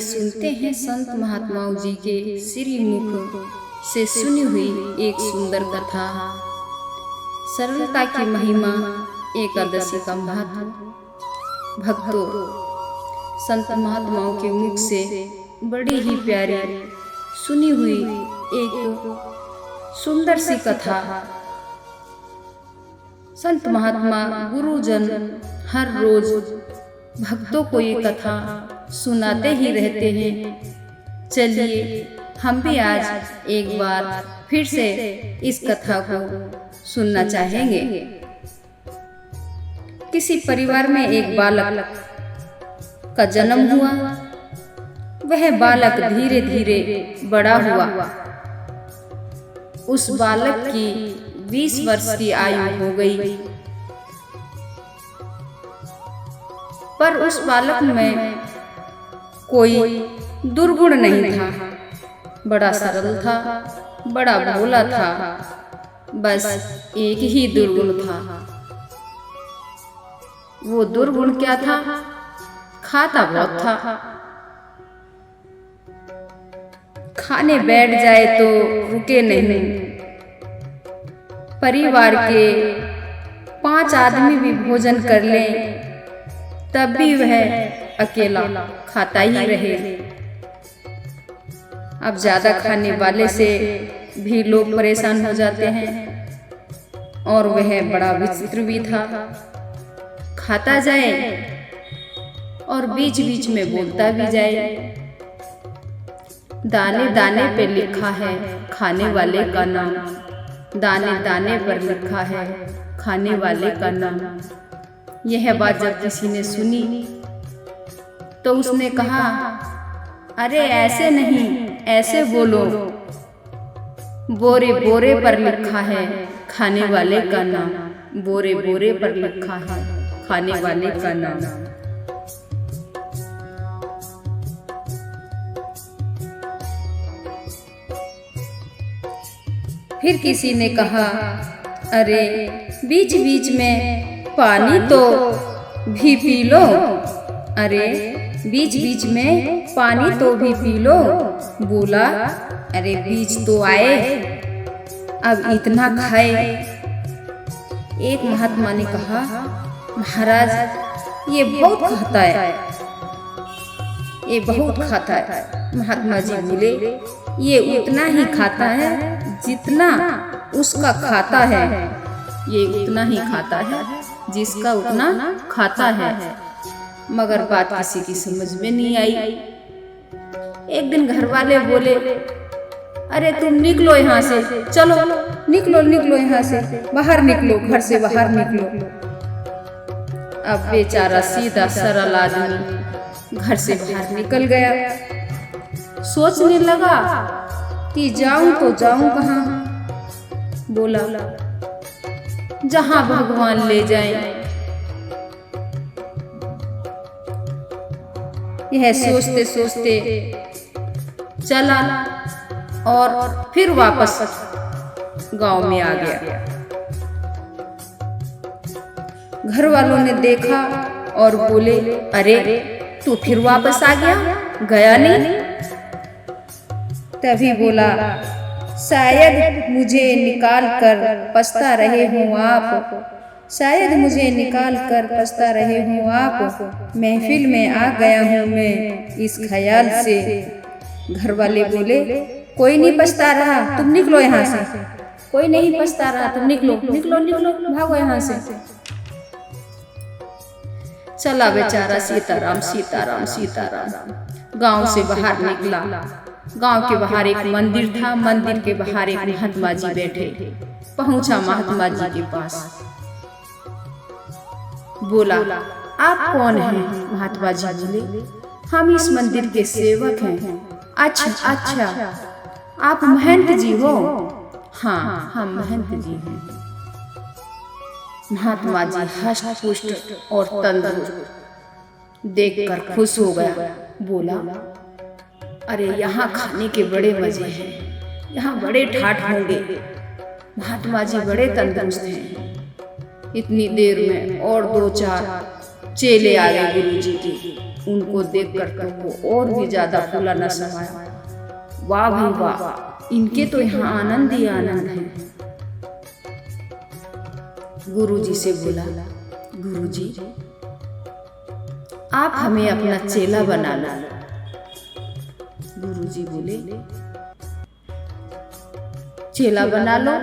आइए सुनते हैं संत महात्माओं जी के श्री मुख से सुनी हुई एक सुंदर कथा। सरलता की महिमा, एकादशी का महत्व। भक्तों, संत महात्माओं के मुख से बड़ी ही प्यारी सुनी हुई एक सुंदर सी कथा। संत महात्मा गुरुजन हर रोज भक्तों को ये कथा सुनाते ही रहते हैं। चलिए हम भी आज एक बार फिर से इस कथा को सुनना चाहेंगे। किसी परिवार में एक बालक का जन्म हुआ। वह बालक धीरे धीरे बड़ा हुआ। उस बालक की 20 वर्ष की आयु हो गई, पर उस बालक में कोई दुर्गुण नहीं था। बड़ा सरल था, बड़ा भोला था। बस एक ही दुर्गुण था। वो दुर्गुण क्या था? खाता बहुत था। खाने बैठ जाए तो रुके नहीं। परिवार के 5 आदमी भी भोजन कर लें तब भी वह अकेला खाता ही रहे। अब ज्यादा खाने वाले से भी लोग परेशान हो जाते हैं। और वह बड़ा विचित्र भी था। खाता जाए और बीच बीच में बोलता भी जाए। दाने दाने पे लिखा है खाने वाले का नाम। दाने दाने पर लिखा है खाने वाले का नाम। यह बात जब किसी ने सुनी तो उसने कहा, अरे ऐसे नहीं, ऐसे बोलो। बोरे बोरे पर लिखा है खाने वाले का नाम। बोरे बोरे पर लिखा है खाने वाले का नाम। फिर किसी ने कहा, अरे बीच बीच में पानी तो भी पी लो। अरे बीच बीच में पानी तो भी पी लो। बोला, अरे बीच तो आए, अब इतना खाए। एक महात्मा ने कहा, महाराज ये बहुत खाता है, ये बहुत खाता है। महात्मा जी बोले, ये उतना ही खाता है जितना उसका खाता है। ये उतना ही खाता है जिसका उतना खाता है। मगर बात किसी की समझ में नहीं आई। एक दिन घर वाले बोले, अरे तुम निकलो यहाँ से, चलो निकलो निकलो यहाँ से, बाहर निकलो, घर से बाहर निकलो। अब बेचारा सीधा सरल आदमी घर से बाहर निकल गया। सोचने लगा कि जाऊं तो जाऊं कहाँ। बोला, जहां भगवान ले जाएं। यह सोचते सोचते चला और फिर वापस गांव में आ गया। घर वालों ने देखा और बोले, अरे तू फिर वापस आ गया, गया नहीं। तभी बोला, शायद मुझे निकाल कर पछता रहे हो आप। शायद मुझे निकाल कर पछता रहे हो आप। महफिल में आ गया हूँ मैं इस ख्याल से। घर वाले बोले, कोई नहीं पछता रहा, तुम निकलो यहाँ से। कोई नहीं पछता रहा, तुम निकलो निकलो निकलो, भागो यहाँ से। चला बेचारा सीताराम सीताराम सीताराम गांव से बाहर निकला। गांव के बाहर एक मंदिर था। मंदिर के बाहर एक महात्मा जी बैठे। पहुंचा महात्मा जी के पास। बोला, आप कौन हैं? महात्मा जी बोले, हम इस मंदिर के सेवक हैं। अच्छा अच्छा, आप महंत जी हो? हाँ, हम महंत जी हैं। महात्मा जी हष्ट पुष्ट और तंदुरुस्त देखकर खुश हो गया। बोला, अरे यहाँ खाने के बड़े मजे हैं, यहाँ बड़े ठाठ होंगे। महात्मा जी बड़े तंदुरुस्त हैं। इतनी देर में और 2-4 चेले आ गए गुरु जी के। उनको देखकर तो वो और भी ज्यादा फूला न समाया। वाह भाई वाह, इनके तो यहाँ आनंद ही आनंद है। गुरुजी से बोला, गुरुजी आप हमें अपना चेला बना लो। गुरुजी बोले, चेला बना लो?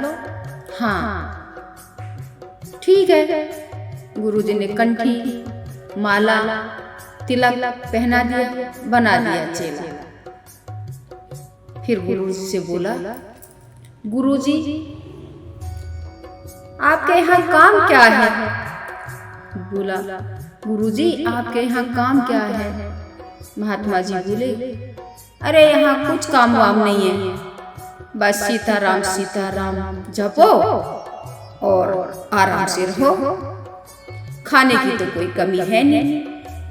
हाँ ठीक है। गुरुजी ने कंठी, माला, तिलक पहना दिया, बना दिया चेला। फिर गुरुजी से बोला, गुरुजी आपके यहाँ काम क्या है? बोला, गुरुजी आपके यहाँ काम क्या है? महात्मा जी बोले, अरे यहाँ कुछ काम वाम नहीं है, बस सीताराम जपो और आराम से रहो। खाने की तो कोई कमी है नहीं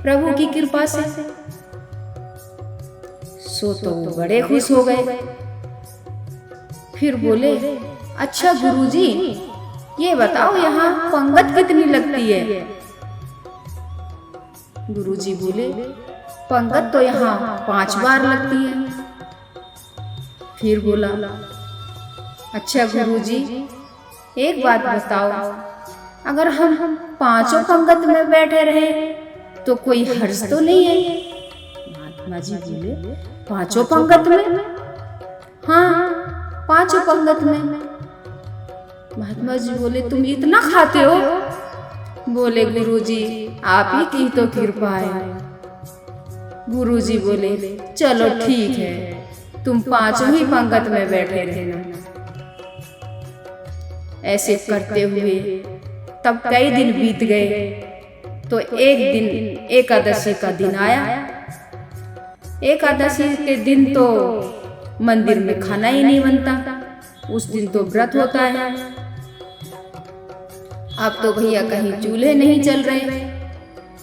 प्रभु की कृपा से। सो तो वो बड़े खुश हो गए। फिर बोले, अच्छा गुरुजी ये बताओ यहाँ पंगत कितनी लगती है? गुरुजी बोले, पंगत तो यहाँ 5 बार लगती है। फिर बोला, अच्छा गुरुजी एक बात बताओ, अगर हम 5 पंगत में बैठे रहे तो कोई हर्ज तो नहीं है? महात्मा जी बोले, 5 पंगत में? हाँ 5 पंगत में। महात्मा जी बोले, तुम इतना खाते हो? बोले, गुरुजी आप ही की तो कृपा है। गुरुजी बोले, चलो ठीक है, तुम 5 ही पंगत में बैठे रहना। ऐसे करते हुए तब कई दिन बीत गए। तो एक दिन एकादशी का दिन आया। एकादशी के दिन तो मंदिर में खाना ही नहीं बनता, उस दिन तो व्रत होता है। अब तो भैया कहीं चूल्हे नहीं चल रहे,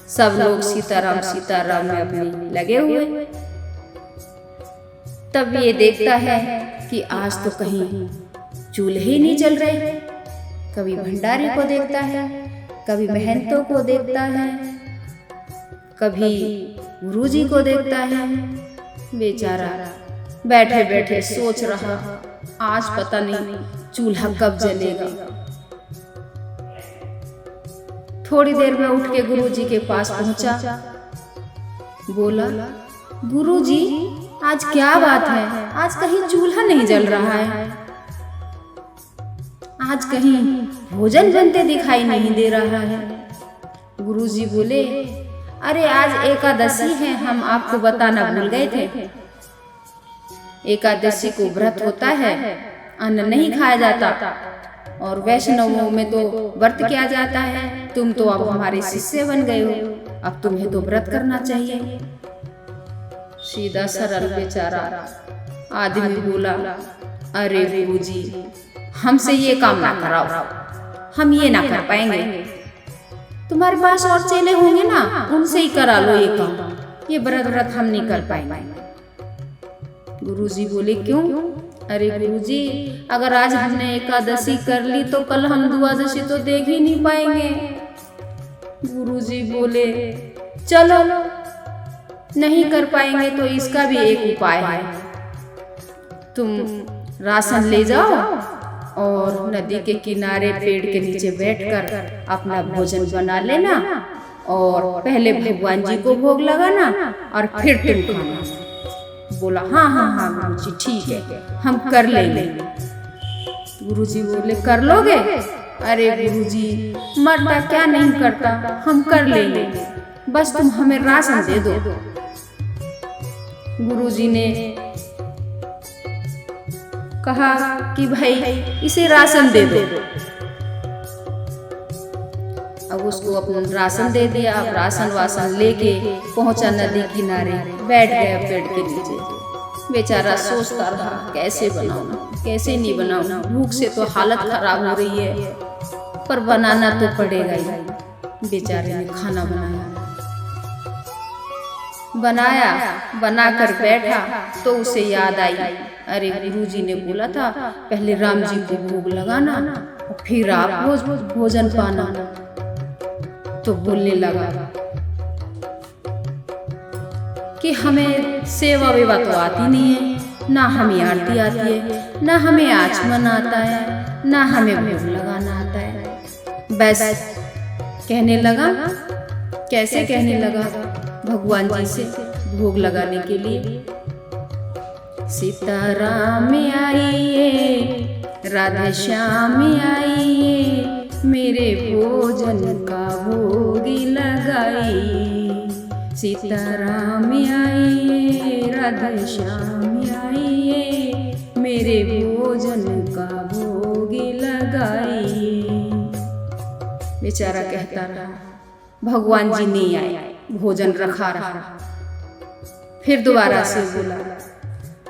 सब लोग सीताराम में अपने लगे हुए। तब ये देखता है कि आज तो कहीं चूल्हे ही नहीं चल रहे। कभी भंडारी को देखता है, कभी महंतों को देखता है, कभी गुरुजी को देखता है। बेचारा बैठे बैठे सोच रहा, आज पता नहीं चूल्हा कब जलेगा। थोड़ी देर में उठ के गुरुजी के पास पहुंचा। बोला, गुरुजी आज क्या बात है? आज कहीं चूल्हा नहीं जल रहा है, आज कहीं भोजन बनते दिखाई नहीं दे रहा है। गुरुजी बोले, अरे आज एकादशी है, हम आपको बताना भूल गए थे। एकादशी को व्रत होता है, अन्न नहीं खाया जाता और वैष्णवों में तो व्रत किया जाता है। तुम तो अब हमारे शिष्य बन गए हो, अब तुम्हें तो व्रत करना चाहिए। सीधा सरल बेचारा आदमी बोला, अरे गुरुजी हमसे ये काम ना कराओ, हम ये ना कर पाएंगे। तुम्हारे पास और चेले होंगे ना, उनसे ही करा लो ये काम, ये व्रत हम नहीं कर पाएंगे। गुरुजी बोले, क्यों? अरे गुरुजी अगर आज हमने एकादशी कर ली तो कल हम द्वादशी तो देख ही नहीं पाएंगे। गुरुजी बोले, चलो नहीं कर पाएंगे तो इसका भी एक उपाय है। तुम राशन ले जाओ और नदी के किनारे पेड़ के नीचे बैठकर अपना भोजन बना लेना और पहले भगवान जी को भोग लगाना और फिर तुम खाना। बोला, हाँ गुरुजी ठीक है, हम कर लेंगे। गुरुजी बोले, कर लोगे? अरे गुरुजी मरता क्या नहीं करता, हम कर लेंगे, बस तुम हमें राशन दे दो। गुरुजी ने कहा कि भाई इसे राशन दे दो। अब उसको अपना राशन दे दिया। अब राशन वासन लेके पहुंचा नदी किनारे, बैठ गया पेड़ के नीचे। बेचारा सोचता रहा, कैसे बनाऊं कैसे नहीं बनाऊं, भूख से तो हालत खराब हो रही है, पर बनाना तो पड़ेगा ही। बेचारे ने खाना बनाकर बैठा तो उसे याद आई, अरे गुरुजी ने बोला था पहले राम जी को भोग लगाना और फिर आप भोजन पाना। तो बोलने लगा, कि हमें सेवा वेवा तो आती नहीं है, ना हमें आरती आती है, ना हमें आचमन आता है, ना हमें भोग लगाना आता है। बस कहने लगा, कैसे कहने लगा? भगवान जी से भोग लगाने के लिए, सीताराम आइए, राधे श्याम आइए, मेरे भोजन का भोग लगाइए। सीताराम आइए, राधे श्याम आइए, मेरे भोजन का भोग लगाइए। बेचारा कहता रहा, भगवान जी नहीं आए, भोजन रखा रहा। फिर दोबारा से बोला,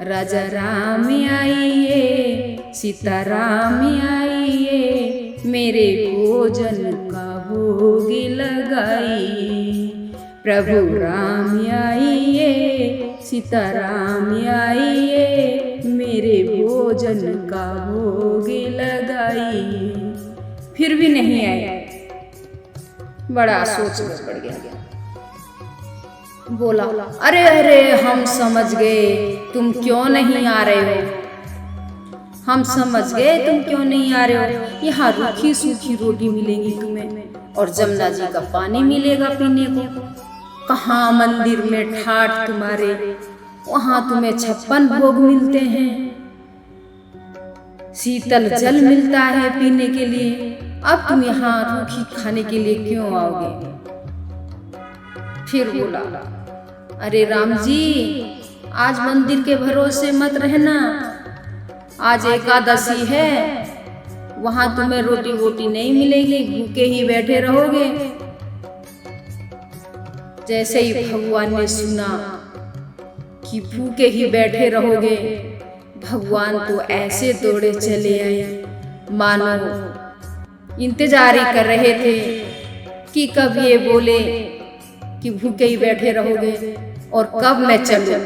राजा राम आइए, सीताराम आइए, मेरे भोजन का भोग लगाइए। प्रभु राम आइए, सीताराम आइए, मेरे भोजन का भोग लगाइए। फिर भी नहीं आए। बड़ा सोच में पड़ गया। बोला, अरे अरे हम समझ गए तुम क्यों नहीं आ रहे हो, हम समझ गए तुम क्यों नहीं आ रहे हो। यहाँ रूखी सूखी रोटी मिलेगी तुम्हें और जमुना जी का पानी मिलेगा पीने को। कहाँ मंदिर में ठाठ तुम्हारे, वहाँ तुम्हें 56 भोग मिलते हैं, शीतल जल मिलता है पीने के लिए। अब तुम यहाँ रूखी खाने के लिए क्यों आओगे? फिर बोला, अरे राम जी, आज मंदिर के भरोसे मत रहना, आज एकादशी है, वहां तुम्हें रोटी वोटी नहीं मिलेगी, भूखे ही बैठे रहोगे। जैसे ही भगवान ने सुना कि भूखे ही बैठे रहोगे, भगवान तो ऐसे दौड़े चले आए मानो इंतजार ही कर रहे थे कि कब ये बोले कि भूखे ही बैठे रहोगे और कब मैं चलूं।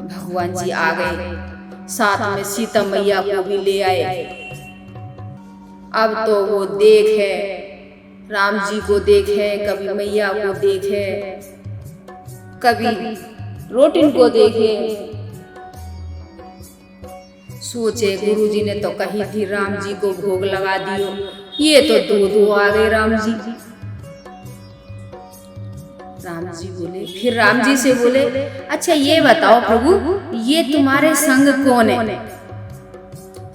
भगवान जी आ गए, साथ में सीता मैया को भी ले आए। अब तो वो देखे, राम जी को देखे, कभी मैया को देखे, कभी रोटिन को देखे। सोचे गुरुजी ने तो कही थी राम जी को भोग लगा दियो, ये तो दो आ गए राम जी। राम जी बोले, फिर राम जी से बोले, अच्छा ये बताओ प्रभु, ये तुम्हारे संग कौन है?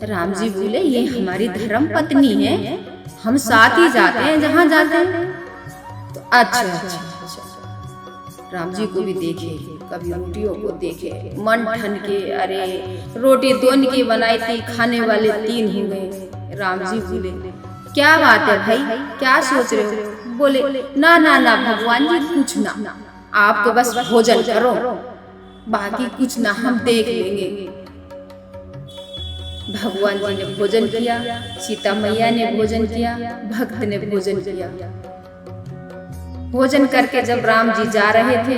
राम जी बोले, ये हमारी धर्म पत्नी है, हम साथ ही जाते हैं जहाँ जाते हैं। तो अच्छा। राम जी को भी देखे, कभी रोटियों को देखे, मन ठन के, अरे रोटी 2 की बनाई थी, खाने वाले 3 हो गए। राम जी बोले, क्या बात है भाई, क्या सोच रहे हो? बोले, ना ना ना भगवान जी, कुछ ना, आप तो बस भोजन करो, बाकी कुछ ना, हम देख लेंगे। भगवान जी ने भोजन किया, सीता मैया ने भोजन किया, भक्त ने भोजन किया। भोजन करके जब राम जी जा रहे थे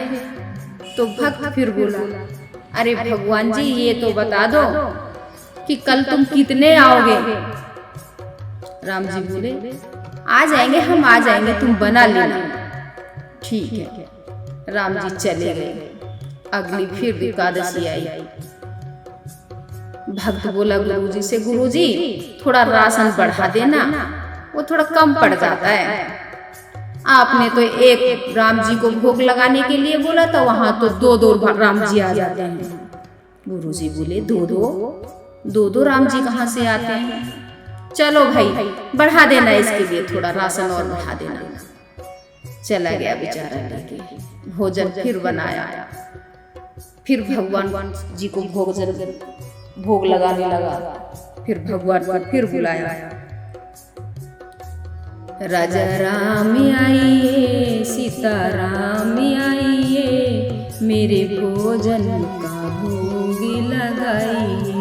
तो भक्त फिर बोला, अरे भगवान जी, ये तो बता दो कि कल तुम कितने आओगे? राम जी बोले, आ जाएंगे, हम आ जाएंगे, तुम बना लेना। ठीक है। राम जी चले गए। अगली फिर एकादशी आई। भक्त बोला गुरुजी से, गुरुजी थोड़ा राशन बढ़ा देना, वो थोड़ा कम पड़ जाता है। आपने तो एक राम जी को भोग लगाने के लिए बोला था, वहां तो 2 राम जी आ जाते हैं। गुरुजी बोले, 2 राम जी कहाँ से आते हैं? चलो भाई, बढ़ा देना, इसके लिए थोड़ा राशन और बढ़ा देना। चला गया बेचारा लेके, भोजन फिर बनाया, फिर भगवान जी को भोग लगाने लगा। फिर भगवान को फिर बुलाया, राजा राम आइए, सीता राम आइए, मेरे भोजन का भोग लगाइए।